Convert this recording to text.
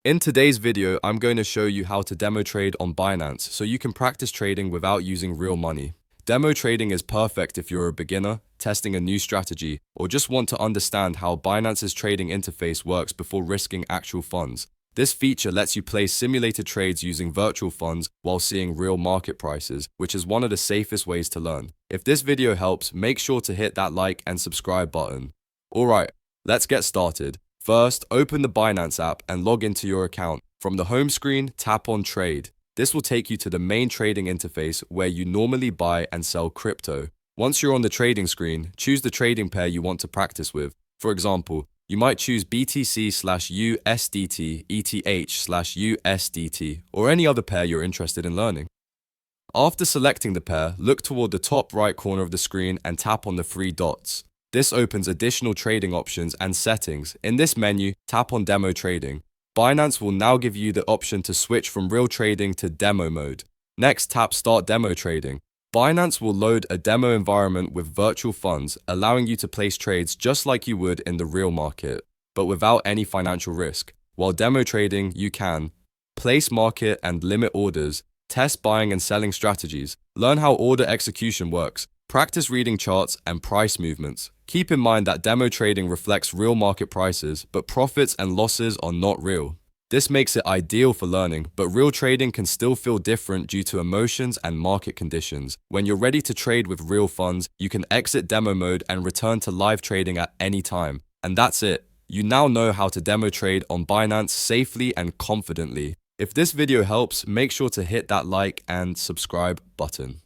In today's video, I'm going to show you how to demo trade on Binance so you can practice trading without using real money. Demo trading is perfect if you're a beginner, testing a new strategy, or just want to understand how Binance's trading interface works before risking actual funds. This feature lets you place simulated trades using virtual funds while seeing real market prices, which is one of the safest ways to learn. If this video helps, make sure to hit that like and subscribe button. Alright, let's get started. First, open the Binance app and log into your account. From the home screen, tap on Trade. This will take you to the main trading interface where you normally buy and sell crypto. Once you're on the trading screen, choose the trading pair you want to practice with. For example, you might choose BTC/USDT, ETH/USDT, or any other pair you're interested in learning. After selecting the pair, look toward the top right corner of the screen and tap on the three dots. This opens additional trading options and settings. In this menu, tap on Demo Trading. Binance will now give you the option to switch from real trading to demo mode. Next, tap Start Demo Trading. Binance will load a demo environment with virtual funds, allowing you to place trades just like you would in the real market, but without any financial risk. While demo trading, you can place market and limit orders, test buying and selling strategies, learn how order execution works, practice reading charts and price movements. Keep in mind that demo trading reflects real market prices, but profits and losses are not real. This makes it ideal for learning, but real trading can still feel different due to emotions and market conditions. When you're ready to trade with real funds, you can exit demo mode and return to live trading at any time. And that's it. You now know how to demo trade on Binance safely and confidently. If this video helps, make sure to hit that like and subscribe button.